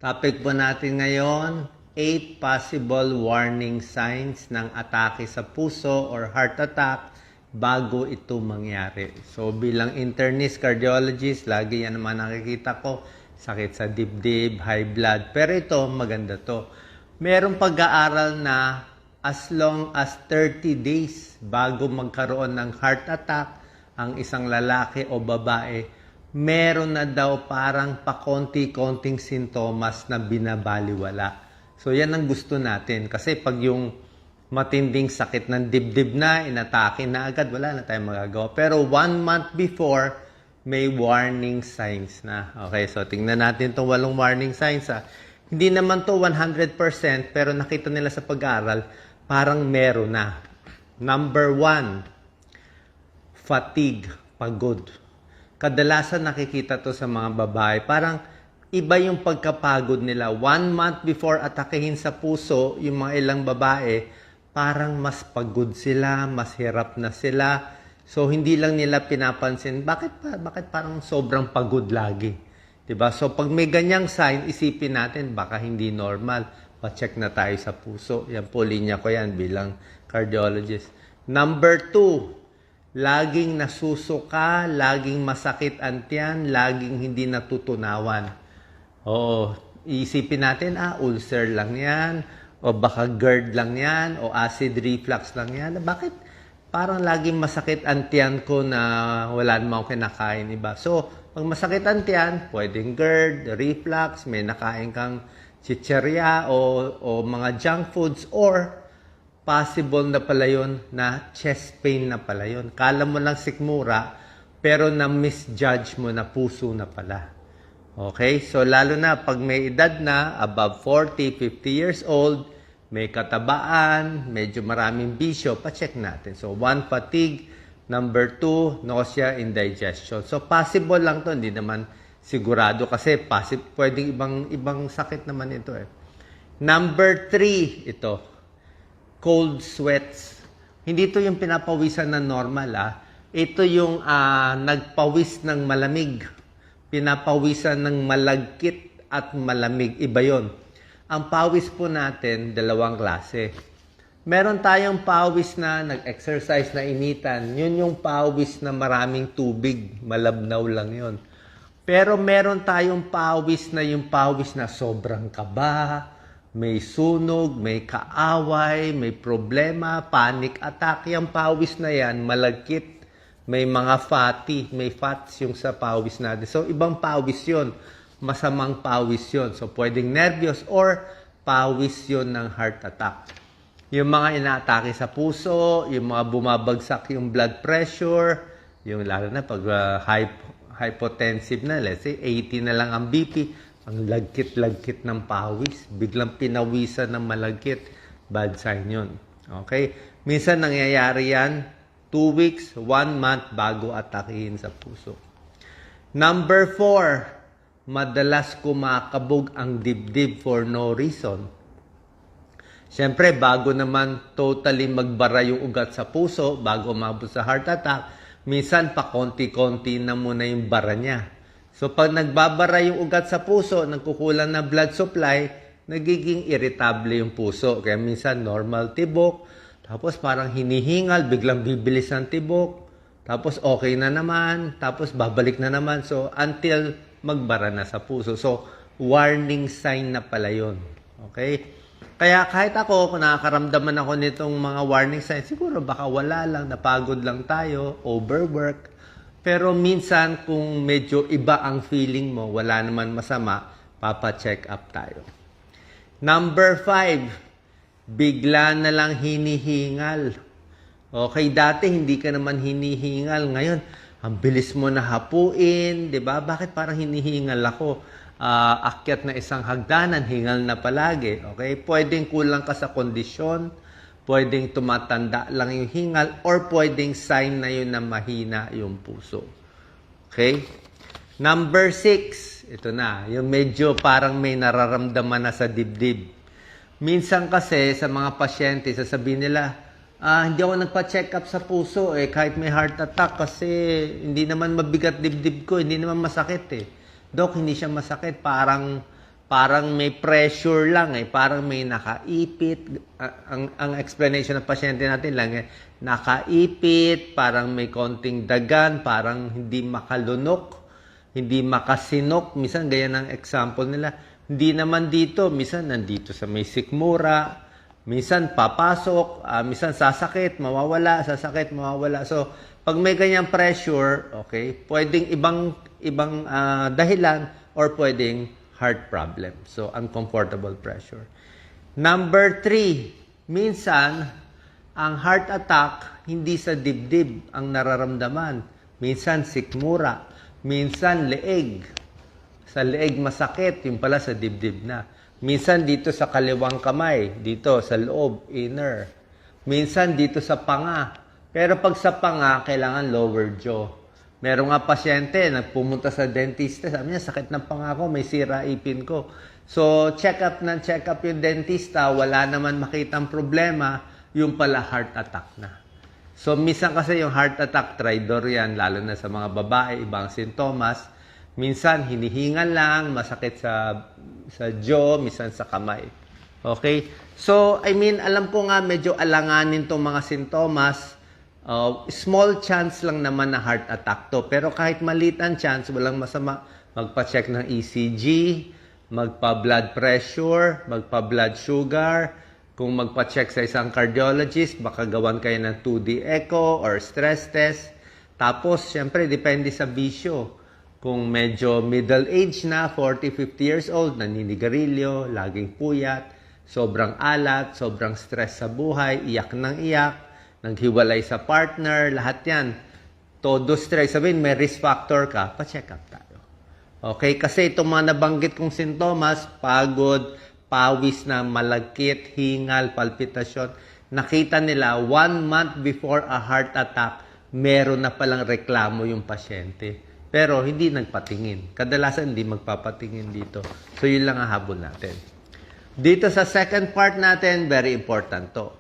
Topic po natin ngayon, 8 possible warning signs ng atake sa puso or heart attack bago ito mangyari. So bilang internist cardiologist, lagi yan naman nakikita ko, sakit sa dibdib, high blood. Pero ito, maganda to. Merong pag-aaral na as long as 30 days bago magkaroon ng heart attack ang isang lalaki o babae, meron na daw parang pakonti-konting sintomas na binabaliwala. So yan ang gusto natin. Kasi pag yung matinding sakit ng dibdib na, inatake na agad, wala na tayong magagawa. Pero 1 month before, may warning signs na. Okay, so tingnan natin itong 8 warning signs. Hindi naman to 100%, pero nakita nila sa pag-aaral, parang meron na. Number 1, fatigue, pagod. Kadalasan nakikita to sa mga babae. Parang iba yung pagkapagod nila. 1 month before atakehin sa puso, yung mga ilang babae, parang mas pagod sila, mas hirap na sila. So, hindi lang nila pinapansin, bakit parang sobrang pagod lagi? Diba? So, pag may ganyang sign, isipin natin, baka hindi normal. Pa-check na tayo sa puso. Yan po, linya ko yan bilang cardiologist. Number 2, laging nasusuka, laging masakit ang tiyan, laging hindi natutunawan. Oo, isipin natin, ulcer lang yan, o baka GERD lang yan, o acid reflux lang yan. Bakit parang laging masakit ang tiyan ko na wala namang kinakain iba? So, pag masakit ang tiyan, pwedeng GERD, reflux, may nakain kang chicherya o mga junk foods, or possible na pala yun na chest pain na pala yun. Kala mo lang sikmura, pero na-misjudge mo na puso na pala. Okay? So, lalo na pag may edad na, above 40, 50 years old, may katabaan, medyo maraming bisyo, pa-check natin. So, 1, fatigue. Number 2, nausea, indigestion. So, possible lang to, hindi naman sigurado kasi pwedeng ibang sakit naman ito eh. Number 3, ito. Cold sweats. Hindi ito yung pinapawisan na normal. Ito yung nagpawis ng malamig. Pinapawisan ng malagkit at malamig. Iba yon. Ang pawis po natin, 2 klase. Meron tayong pawis na nag-exercise na initan. Yun yung pawis na maraming tubig. Malabnaw lang yon. Pero meron tayong pawis na yung pawis na sobrang kaba, may sunog, may kaaway, may problema, panic attack. Yung pawis na yan, malagkit, may mga fatty, may fats yung sa pawis natin. So, ibang pawis yun. Masamang pawis yun. So, pwedeng nervyos or pawis yun ng heart attack. Yung mga inaatake sa puso, yung mga bumabagsak yung blood pressure, yung lalo na pag hypotensive na, let's say 80 na lang ang BP, ang lagkit-lagkit ng pawis, biglang pinawisan ng malagkit, bad sign yun. Okay? Minsan nangyayari yan, 2 weeks, 1 month bago atakihin sa puso. Number 4, madalas kumakabog ang dibdib for no reason. Siyempre, bago naman totally magbara yung ugat sa puso, bago umabot sa heart attack, minsan pa konti-konti na muna yung bara niya. So, pag nagbabara yung ugat sa puso, nagkukulang na blood supply, nagiging irritable yung puso. Kaya minsan normal tibok, tapos parang hinihingal, biglang bibilis ang tibok, tapos okay na naman, tapos babalik na naman. So, until magbara na sa puso. So, warning sign na pala yun. Okay? Kaya kahit ako, kung nakakaramdaman ako nitong mga warning signs, siguro baka wala lang, napagod lang tayo, overwork. Pero minsan, kung medyo iba ang feeling mo, wala naman masama, papa-check up tayo. Number 5, bigla na lang hinihingal. Okay, dati hindi ka naman hinihingal. Ngayon, ang bilis mo na hapuin, di ba? Bakit parang hinihingal ako? Akyat na isang hagdanan, hingal na palagi. Okay, pwedeng kulang ka sa kondisyon, pwedeng tumatanda lang yung hingal, or pwedeng sign na yun na mahina yung puso. Okay? Number 6, ito na, yung medyo parang may nararamdaman na sa dibdib. Minsan kasi sa mga pasyente, sasabihin nila, hindi ako nagpa-check up sa puso kahit may heart attack kasi hindi naman mabigat dibdib ko, hindi naman masakit Dok, hindi siya masakit, parang parang may pressure lang parang may nakaipit. Ang explanation ng pasyente natin lang nakaipit, parang may konting dagan, parang hindi makalunok, hindi makasinok. Minsan ganyan ang example nila. Hindi naman dito, minsan nandito sa may sikmura, minsan papasok, minsan sasakit, mawawala, sasakit, mawawala. So, pag may ganyang pressure, okay, pwedeng ibang dahilan or pwedeng heart problem. So, uncomfortable pressure. Number 3, minsan, ang heart attack, hindi sa dibdib ang nararamdaman. Minsan, sikmura. Minsan, leeg. Sa leeg masakit, yung pala sa dibdib na. Minsan, dito sa kaliwang kamay. Dito, sa loob, inner. Minsan, dito sa panga. Pero pag sa panga, kailangan lower jaw. Meron nga pasyente, nagpumunta sa dentista, sabi niya, sakit ng panga ko, may sira ipin ko. So, check up yung dentista, wala naman makitang problema, yung pala heart attack na. So, minsan kasi yung heart attack, tridor yan, lalo na sa mga babae, ibang sintomas. Minsan, hinihingal lang, masakit sa jaw, minsan sa kamay. Okay? So, alam ko nga, medyo alanganin tong mga sintomas. Small chance lang naman na heart attack to. Pero kahit maliit ang chance, walang masama. Magpa-check ng ECG, magpa-blood pressure, magpa-blood sugar. Kung magpa-check sa isang cardiologist, baka gawan kayo ng 2D echo or stress test. Tapos, syempre, depende sa bisyo. Kung medyo middle age na, 40, 50 years old, naninigarilyo, laging puyat, sobrang alat, sobrang stress sa buhay, iyak ng iyak, naghiwalay sa partner, lahat yan. Todo stress. Sabihin, may risk factor ka, pa-check up tayo. Okay? Kasi itong mga nabanggit kong sintomas, pagod, pawis na malagkit, hingal, palpitasyon, nakita nila 1 month before a heart attack, meron na palang reklamo yung pasyente. Pero hindi nagpatingin. Kadalasan hindi magpapatingin dito. So yun lang ang habol natin. Dito sa second part natin, very important to.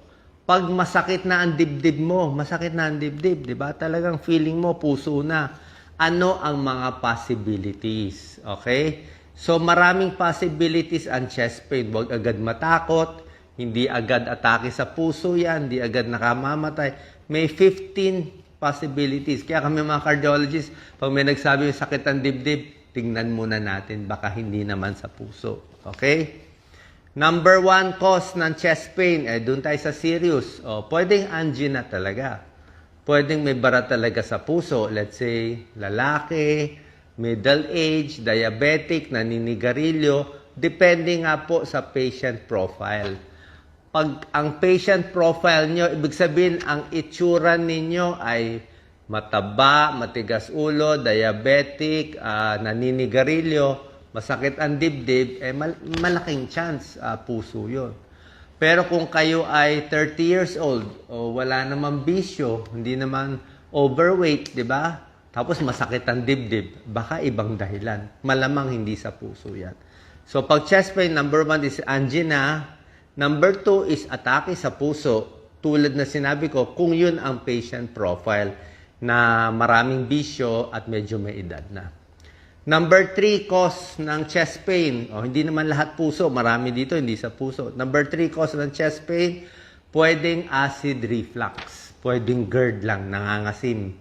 Pag masakit na ang dibdib mo, masakit na ang dibdib, di ba? Talagang feeling mo, puso na. Ano ang mga possibilities? Okay? So, maraming possibilities ang chest pain. Huwag agad matakot, hindi agad atake sa puso yan, hindi agad nakamamatay. May 15 possibilities. Kaya kami mga cardiologists, pag may nagsabi yung sakit ang dibdib, tingnan muna natin, baka hindi naman sa puso. Okay? Number 1 cause ng chest pain, doon tayo sa serious. Pwedeng angina talaga. Pwedeng may bara talaga sa puso. Let's say, lalaki, middle age, diabetic, naninigarilyo, depende nga po sa patient profile. Pag ang patient profile nyo, ibig sabihin, ang itsura ninyo ay mataba, matigas ulo, diabetic, naninigarilyo, masakit ang dibdib, malaking chance, puso yun. Pero kung kayo ay 30 years old, o wala namang bisyo, hindi naman overweight, di ba? Tapos masakit ang dibdib, baka ibang dahilan. Malamang hindi sa puso yan. So pag chest pain, number 1 is angina. Number 2 is atake sa puso. Tulad na sinabi ko, kung yun ang patient profile na maraming bisyo at medyo may edad na. Number 3, cause ng chest pain. Hindi naman lahat puso. Marami dito, hindi sa puso. Number 3, cause ng chest pain, pwedeng acid reflux. Pwedeng GERD lang, nangangasim.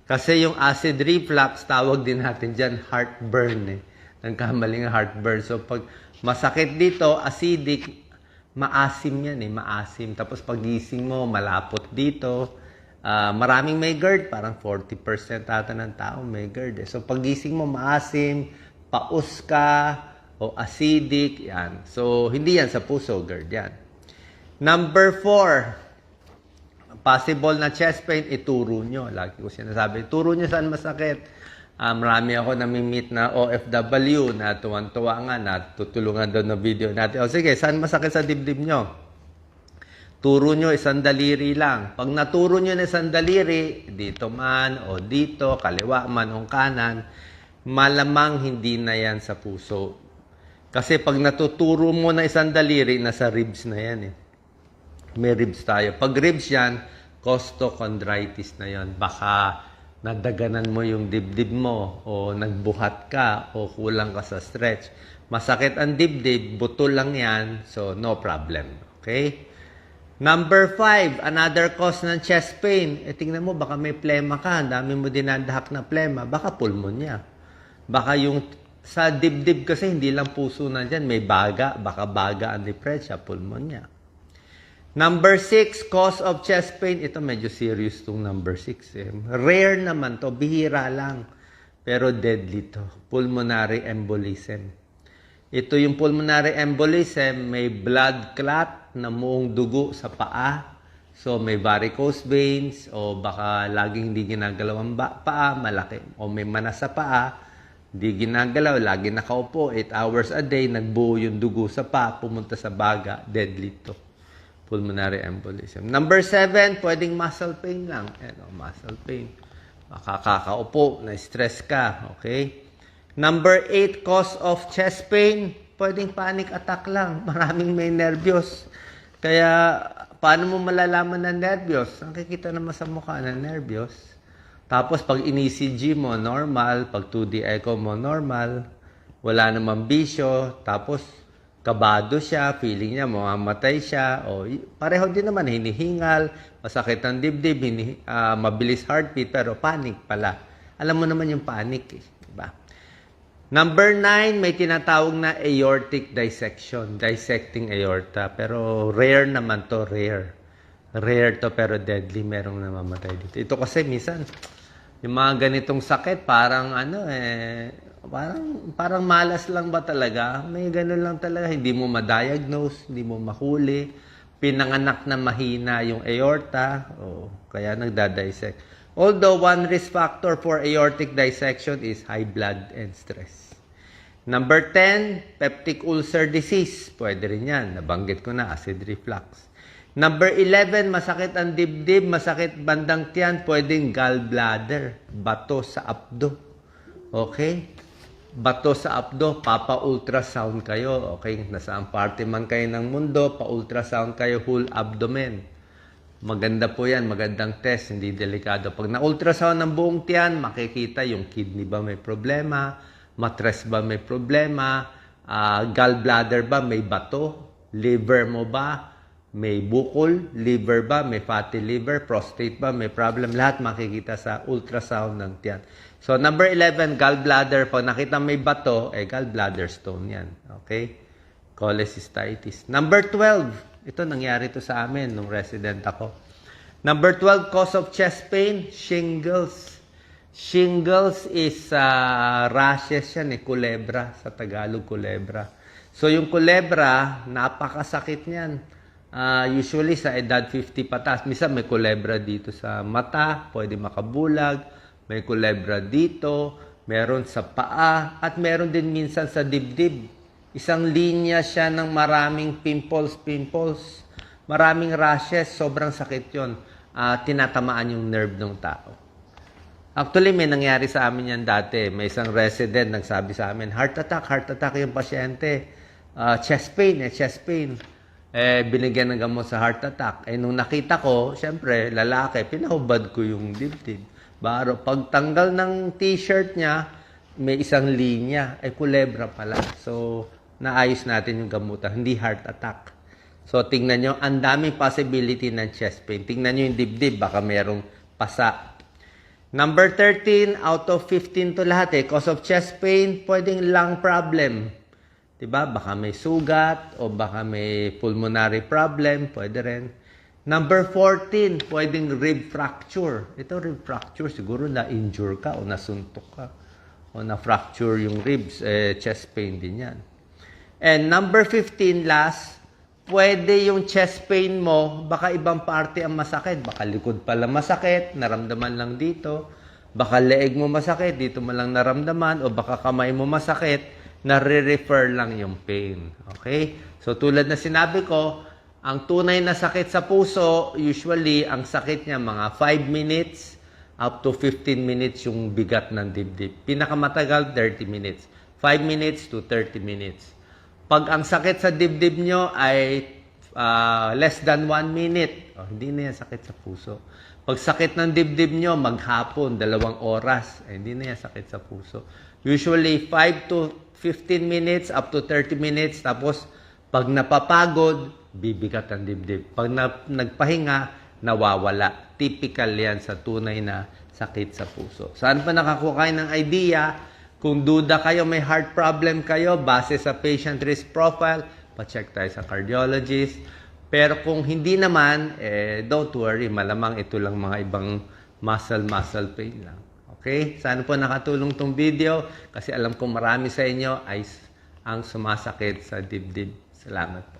Kasi yung acid reflux, tawag din natin dyan, heartburn. Nagkamaling heartburn. So, pag masakit dito, acidic, maasim yan maasim. Tapos pagising mo, malapot dito. Maraming may GERD, parang 40% ata ng tao may GERD. So, pagising mo, maasim, paus ka, o acidic, yan. So, hindi yan sa puso, GERD yan. Number 4, possible na chest pain, ituro nyo. Lagi ko sinasabi, ituro nyo saan masakit. Marami ako nami-meet na OFW na tuwan-tuwa nga na tutulungan daw na video natin. Sige, saan masakit sa dibdib nyo? Turo nyo isang daliri lang. Pag naturo nyo na isang daliri, dito man o dito, kaliwa man o kanan, malamang hindi na yan sa puso. Kasi pag natuturo mo na isang daliri, nasa ribs na yan May ribs tayo. Pag ribs yan, costochondritis na yan. Baka nadaganan mo yung dibdib mo o nagbuhat ka o kulang ka sa stretch. Masakit ang dibdib, buto lang yan, so no problem. Okay? Number 5, another cause ng chest pain. Tingnan mo, baka may plema ka, ang dami mo dinadahak na plema, baka pulmonya. Baka yung sa dibdib kasi hindi lang puso na dyan, may baga, baka baga ang depresya, pulmonya. Number 6, cause of chest pain. Ito medyo serious tong number 6. Rare naman to, bihira lang. Pero deadly to, pulmonary embolism. Ito yung pulmonary embolism, may blood clot na muong dugo sa paa. So may varicose veins o baka laging hindi ginagalaw ang paa, malaki. O may manas sa paa, hindi ginagalaw, lagi nakaupo, 8 hours a day, nagbuo yung dugo sa paa, pumunta sa baga, deadly to. Pulmonary embolism. Number 7, pwedeng muscle pain lang. Muscle pain. Makakaupo, na-stress ka, okay? Number 8, cause of chest pain. Pwedeng panic attack lang. Maraming may nervyos. Kaya, paano mo malalaman na nervyos? Ang kikita naman sa mukha na nervyos. Tapos, pag in-ECG mo, normal. Pag 2D echo mo, normal. Wala namang bisyo. Tapos, kabado siya. Feeling niya, mamamatay siya. O, pareho din naman, hinihingal. Masakit ang dibdib. Mabilis heartbeat. Pero panic pala. Alam mo naman yung panic. Diba? Number 9, may tinatawag na aortic dissection. Dissecting aorta. Pero rare naman to, rare. Rare to pero deadly. Merong namamatay dito. Ito kasi minsan, yung mga ganitong sakit, parang parang malas lang ba talaga? May ganun lang talaga. Hindi mo ma-diagnose, hindi mo mahuli. Pinanganak na mahina yung aorta. Kaya nagda-dissect. Although one risk factor for aortic dissection is high blood and stress. Number 10, peptic ulcer disease. Pwede rin yan. Nabanggit ko na, acid reflux. Number 11, masakit ang dibdib, masakit bandang tiyan, pwedeng gallbladder, bato sa abdo. Okay? Bato sa abdo, papa-ultrasound kayo. Okay? Nasaan parte man kayo ng mundo, pa-ultrasound kayo whole abdomen. Maganda po yan, magandang test, hindi delikado. Pag na-ultrasound ng buong tiyan, makikita yung kidney ba may problema, matres ba may problema, gallbladder ba may bato, liver mo ba may bukol, liver ba may fatty liver, prostate ba may problem, lahat makikita sa ultrasound ng tiyan. So number 11, gallbladder, pag nakita may bato, gallbladder stone yan. Okay? Cholecystitis. Number 12, ito nangyari to sa amin nung resident ako. Number 12, cause of chest pain, shingles. Shingles is rashes yan, kulebra. Sa Tagalog, kulebra. So yung kulebra, napakasakit niyan. Usually sa edad 50 patas. Minsan may kulebra dito sa mata, pwede makabulag. May kulebra dito, meron sa paa, at meron din minsan sa dibdib. Isang linya siya ng maraming pimples, maraming rashes, sobrang sakit yun. Tinatamaan yung nerve ng tao. Actually, may nangyari sa amin yan dati. May isang resident nagsabi sa amin, heart attack yung pasyente. Chest pain. Binigyan ng gamot sa heart attack. Nung nakita ko, syempre, lalaki, pinahubad ko yung dibdib. Baro, pagtanggal ng t-shirt niya, may isang linya. Kulebra pala. So, naayos natin yung gamutan, hindi heart attack. So, tingnan nyo, ang daming possibility ng chest pain. Tingnan nyo yung dibdib, baka merong pasa. Number 13, out of 15 to lahat cause of chest pain, pwedeng lung problem. Diba? Baka may sugat, o baka may pulmonary problem, pwede rin. Number 14, pwedeng rib fracture. Ito rib fracture, siguro na-injure ka o nasuntok ka. O na-fracture yung ribs, chest pain din yan. And number 15, last, pwede yung chest pain mo, baka ibang parte ang masakit. Baka likod pala masakit, naramdaman lang dito. Baka leeg mo masakit, dito mo lang naramdaman. O baka kamay mo masakit, nare-refer lang yung pain. Okay? So tulad na sinabi ko, ang tunay na sakit sa puso, usually, ang sakit niya mga 5 minutes up to 15 minutes yung bigat ng dibdib. Pinakamatagal, 30 minutes. 5 minutes to 30 minutes. Pag ang sakit sa dibdib nyo ay less than 1 minute, hindi na yan sakit sa puso. Pag sakit ng dibdib nyo, maghapon, 2 oras, hindi na yan sakit sa puso. Usually, 5 to 15 minutes up to 30 minutes. Tapos, pag napapagod, bibigat ang dibdib. Pag nagpahinga, nawawala. Typical yan sa tunay na sakit sa puso. Saan pa nakakuha kayo ng idea? Kung duda kayo, may heart problem kayo, base sa patient risk profile, pa-check tayo sa cardiologist. Pero kung hindi naman, don't worry, malamang ito lang mga ibang muscle pain lang. Okay? Sana po nakatulong tong video kasi alam ko marami sa inyo ay ang sumasakit sa dibdib. Salamat po.